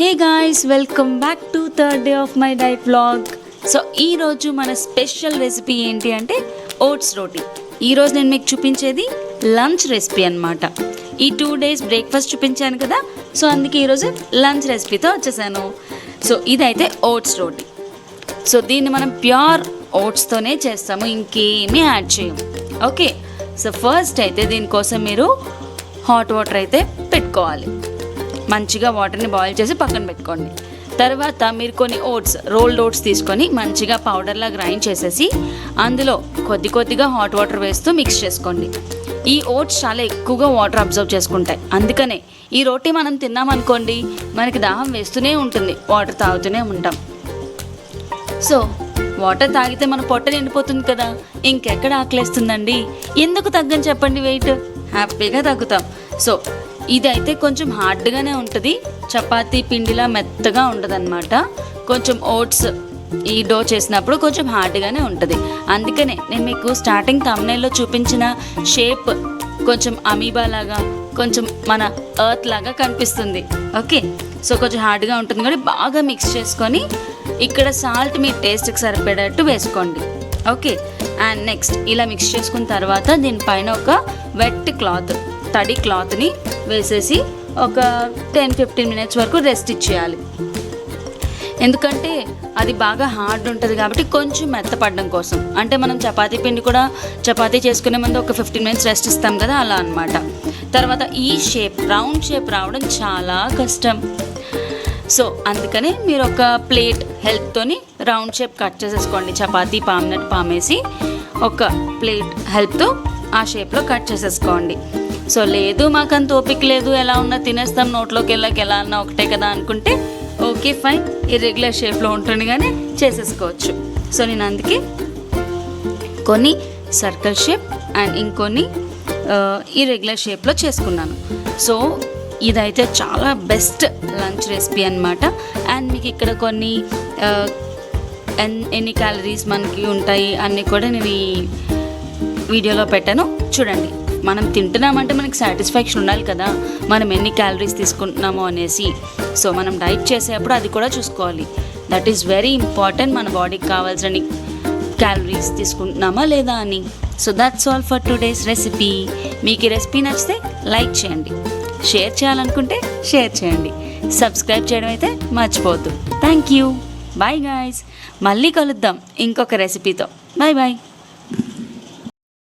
Hey guys, welcome back to third day of my diet vlog. So ఈరోజు మన special recipe ఏంటి అంటే oats రోటీ. ఈరోజు నేను మీకు చూపించేది లంచ్ రెసిపీ అనమాట. ఈ 2 days బ్రేక్ఫాస్ట్ చూపించాను కదా, సో అందుకే ఈరోజు లంచ్ రెసిపీతో వచ్చేసాను. సో ఇదైతే ఓట్స్ రోటీ. సో దీన్ని మనం ప్యూర్ ఓట్స్తోనే చేస్తాము, ఇంకేమీ యాడ్ చేయము. ఓకే, సో ఫస్ట్ అయితే దీనికోసం మీరు హాట్ వాటర్ అయితే పెట్టుకోవాలి. మంచిగా వాటర్ని బాయిల్ చేసి పక్కన పెట్టుకోండి. తర్వాత మీరు కొన్ని రోల్డ్ ఓట్స్ తీసుకొని మంచిగా పౌడర్లా గ్రైండ్ చేసేసి అందులో కొద్దిగా హాట్ వాటర్ వేస్తూ మిక్స్ చేసుకోండి. ఈ ఓట్స్ చాలా ఎక్కువగా వాటర్ అబ్జర్వ్ చేసుకుంటాయి, అందుకనే ఈ రోటీ మనం తిన్నామనుకోండి మనకి దాహం వేస్తూనే ఉంటుంది, వాటర్ తాగుతూనే ఉంటాం. సో వాటర్ తాగితే మన పొట్ట నిండిపోతుంది కదా, ఇంకెక్కడ ఆకలేస్తుందండి. ఎందుకు తగ్గని చెప్పండి, వెయిట్ హ్యాపీగా తగ్గుతాం. సో ఇదైతే కొంచెం హార్డ్గానే ఉంటుంది, చపాతీ పిండిలా మెత్తగా ఉండదన్నమాట. కొంచెం ఓట్స్ ఈ డో చేసినప్పుడు కొంచెం హార్డ్గానే ఉంటుంది. అందుకనే నేను మీకు స్టార్టింగ్ థంబ్నెయిల్లో చూపించిన షేప్ కొంచెం అమీబా లాగా, కొంచెం మన ఎర్త్ లాగా కనిపిస్తుంది. ఓకే, సో కొంచెం హార్డ్గా ఉంటుంది కానీ బాగా మిక్స్ చేసుకొని ఇక్కడ సాల్ట్ మీ టేస్ట్కి సరిపడేట్టు వేసుకోండి. ఓకే, అండ్ నెక్స్ట్ ఇలా మిక్స్ చేసుకున్న తర్వాత దీనిపైన ఒక వెట్ క్లాత్, తడి క్లాత్ని వేసేసి ఒక 10-15 minutes వరకు రెస్ట్ ఇచ్చేయాలి. ఎందుకంటే అది బాగా హార్డ్ ఉంటుంది కాబట్టి కొంచెం మెత్తపడడం కోసం. అంటే మనం చపాతీ పిండి కూడా చపాతీ చేసుకునే ముందు ఒక 15 minutes రెస్ట్ ఇస్తాం కదా, అలా అనమాట. తర్వాత ఈ రౌండ్ షేప్ రావడం చాలా కష్టం. సో అందుకనే మీరు ఒక ప్లేట్ హెల్ప్తోని రౌండ్ షేప్ కట్ చేసేసుకోండి. చపాతీ పామినట్టు పామేసి ఒక ప్లేట్ హెల్ప్తో ఆ షేప్లో కట్ చేసేసుకోండి. సో లేదు మాకంత ఓపిక లేదు, ఎలా ఉన్నా తినేస్తాం, నోట్లోకి వెళ్ళాక ఎలా అన్నా ఒకటే కదా అనుకుంటే ఓకే ఫైన్, ఇర్రెగ్యులర్ షేప్లో ఉంటుంది కానీ చేసేసుకోవచ్చు. సో నేను అందుకే కొన్ని సర్కిల్ షేప్ అండ్ ఇంకొన్ని ఇర్రెగ్యులర్ షేప్లో చేసుకున్నాను. సో ఇదైతే చాలా బెస్ట్ లంచ్ రెసిపీ అనమాట. అండ్ మీకు ఇక్కడ కొన్ని ఎన్ని క్యాలరీస్ మనకి ఉంటాయి అన్నీ కూడా నేను ఈ వీడియోలో పెట్టాను, చూడండి. మనం తింటున్నామంటే మనకి సాటిస్ఫాక్షన్ ఉండాలి కదా, మనం ఎన్ని క్యాలరీస్ తీసుకుంటున్నామో అనేసి. సో మనం డైట్ చేసేటప్పుడు అది కూడా చూసుకోవాలి. దట్ ఈస్ వెరీ ఇంపార్టెంట్, మన బాడీకి కావాల్సిన క్యాలరీస్ తీసుకుంటున్నామా లేదా అని. So that's all for today's recipe. మీకు ఈ రెసిపీ నచ్చితే లైక్ చేయండి, షేర్ చేయాలనుకుంటే షేర్ చేయండి, సబ్స్క్రైబ్ చేయడం అయితే మర్చిపోవద్దు. Thank you, bye guys. మళ్ళీ కలుద్దాం ఇంకొక రెసిపీతో. Bye bye.